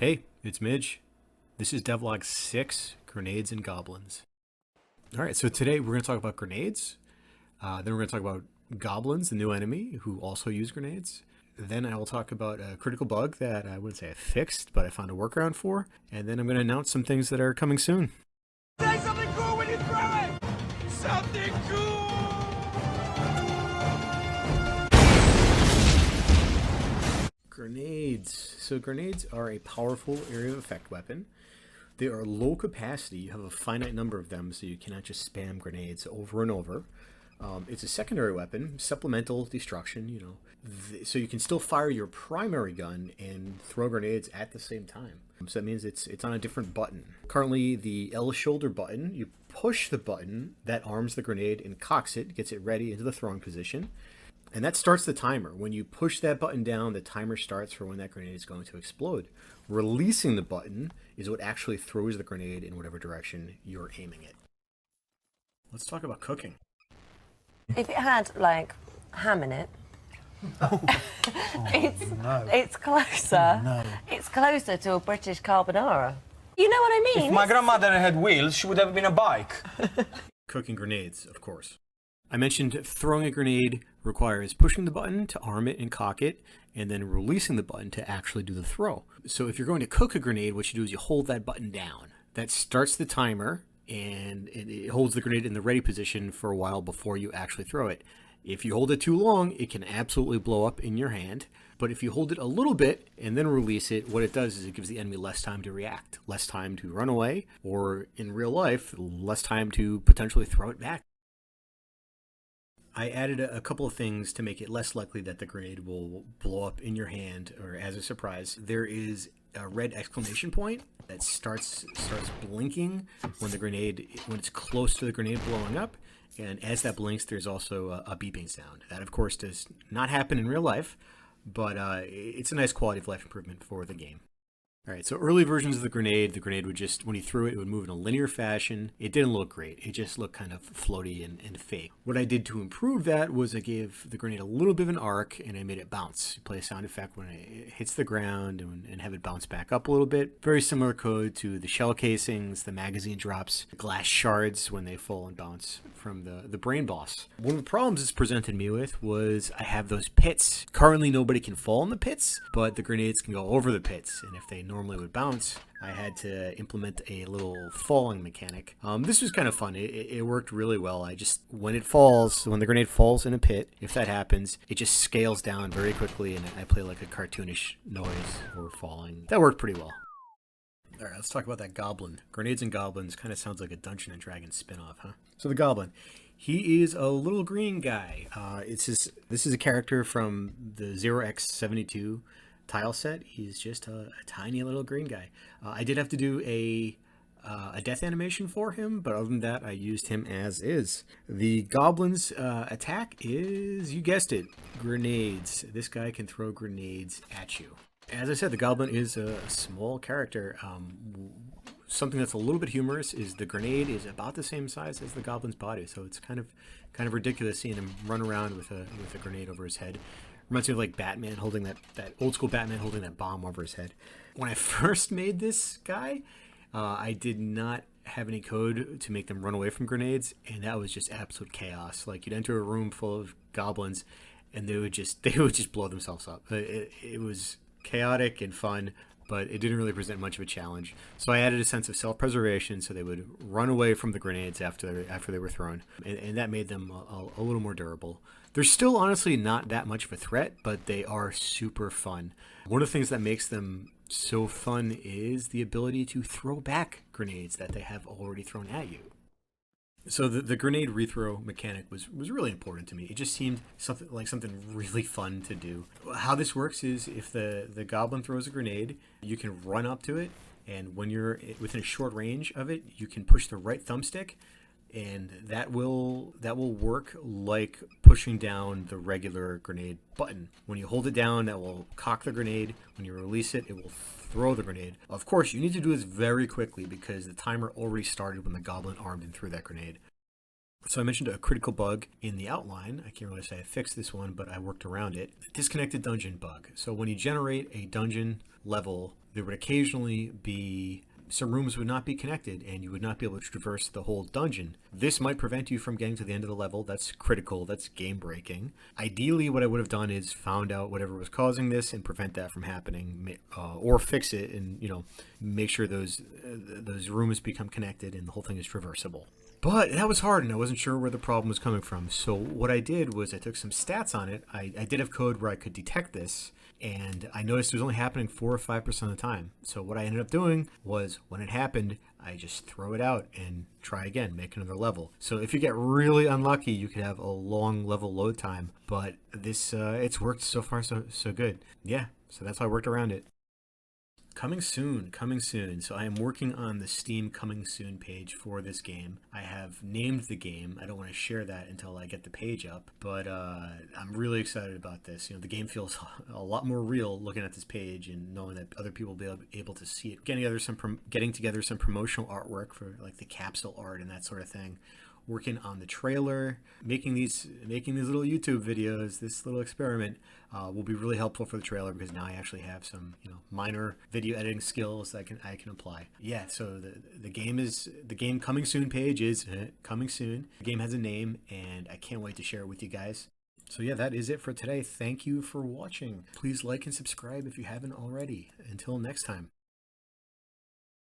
Hey, it's Midge. This is Devlog 6, Grenades and Goblins. Alright, so today we're going to talk about grenades. Then we're going to talk about goblins, the new enemy, who also use grenades. Then I will talk about a critical bug that I wouldn't say I fixed, but I found a workaround for. And then I'm going to announce some things that are coming soon. Say something cool when you throw it! Something cool! Grenades. So grenades are a powerful area of effect weapon. They are low capacity. You have a finite number of them, so you cannot just spam grenades over and over. It's a secondary weapon, supplemental destruction, so you can still fire your primary gun and throw grenades at the same time. So that means it's on a different button. Currently, the L shoulder button, you push the button that arms the grenade and cocks it, gets it ready into the throwing position. And that starts the timer. When you push that button down, the timer starts for when that grenade is going to explode. Releasing the button is what actually throws the grenade in whatever direction you're aiming it. Let's talk about cooking. If it had, like, ham in it, it's closer. No. It's closer to a British carbonara. You know what I mean? If my grandmother had wheels, she would have been a bike. Cooking grenades, of course. I mentioned throwing a grenade requires pushing the button to arm it and cock it, and then releasing the button to actually do the throw. So if you're going to cook a grenade, what you do is you hold that button down. That starts the timer, and it holds the grenade in the ready position for a while before you actually throw it. If you hold it too long, it can absolutely blow up in your hand. But if you hold it a little bit and then release it, what it does is it gives the enemy less time to react, less time to run away, or in real life, less time to potentially throw it back. I added a couple of things to make it less likely that the grenade will blow up in your hand or as a surprise. There is a red exclamation point that starts blinking when it's close to the grenade blowing up, and as that blinks, there's also a beeping sound. That, of course, does not happen in real life, but it's a nice quality of life improvement for the game. All right, so early versions of the grenade would just, when you threw it, it would move in a linear fashion. It didn't look great. It just looked kind of floaty and fake. What I did to improve that was I gave the grenade a little bit of an arc, and I made it bounce. You play a sound effect when it hits the ground and have it bounce back up a little bit. Very similar code to the shell casings, the magazine drops, the glass shards when they fall and bounce from the brain boss. One of the problems this presented me with was I have those pits. Currently, nobody can fall in the pits, but the grenades can go over the pits, and if they normally would bounce, I had to implement a little falling mechanic. This was kind of fun. It worked really well. When the grenade falls in a pit, if that happens, it just scales down very quickly, and I play like a cartoonish noise or falling. That worked pretty well. All right, let's talk about that goblin. Grenades and Goblins kind of sounds like a Dungeons and Dragons spinoff, huh? So the goblin, he is a little green guy. This is a character from the 0x72 tile set. He's just a tiny little green guy. I did have to do a death animation for him, but other than that, I used him as is. The goblin's attack is, you guessed it, grenades. This guy can throw grenades at you. As I said, the goblin is a small character. Something that's a little bit humorous is the grenade is about the same size as the goblin's body, so it's kind of ridiculous seeing him run around with a grenade over his head. Reminds me of like Batman holding that old school Batman holding that bomb over his head. When I first made this guy, I did not have any code to make them run away from grenades, and that was just absolute chaos. Like, you'd enter a room full of goblins, and they would just blow themselves up. It was chaotic and fun, but it didn't really present much of a challenge. So I added a sense of self-preservation, so they would run away from the grenades after they were thrown, and that made them a little more durable. They're still honestly not that much of a threat, but they are super fun. One of the things that makes them so fun is the ability to throw back grenades that they have already thrown at you. So the grenade rethrow mechanic was really important to me. It just seemed something really fun to do. How this works is if the goblin throws a grenade, you can run up to it, and when you're within a short range of it, you can push the right thumbstick, and that will work like pushing down the regular grenade button. When you hold it down, that will cock the grenade. When you release it, it will throw the grenade. Of course, you need to do this very quickly because the timer already started when the goblin armed and threw that grenade. So I mentioned a critical bug in the outline. I can't really say I fixed this one, but I worked around it. Disconnected dungeon bug. So when you generate a dungeon level, there would occasionally be some rooms would not be connected and you would not be able to traverse the whole dungeon. This might prevent you from getting to the end of the level. That's critical. That's game breaking. Ideally, what I would have done is found out whatever was causing this and prevent that from happening, or fix it and, make sure those rooms become connected and the whole thing is traversable. But that was hard and I wasn't sure where the problem was coming from. So what I did was I took some stats on it. I did have code where I could detect this, and I noticed it was only happening 4 or 5% of the time. So what I ended up doing was when it happened, I just throw it out and try again, make another level. So if you get really unlucky, you could have a long level load time. But this, it's worked so far so good. Yeah, so that's how I worked around it. Coming soon. So I am working on the Steam coming soon page for this game. I have named the game. I don't want to share that until I get the page up, but I'm really excited about this. The game feels a lot more real looking at this page and knowing that other people will be able to see it. Getting together some promotional artwork for like the capsule art and that sort of thing. Working on the trailer, making these little YouTube videos. This little experiment will be really helpful for the trailer because now I actually have some minor video editing skills that I can apply. Yeah, so the game coming soon page is coming soon. The game has a name and I can't wait to share it with you guys. So yeah, that is it for today. Thank you for watching. Please like and subscribe if you haven't already. Until next time.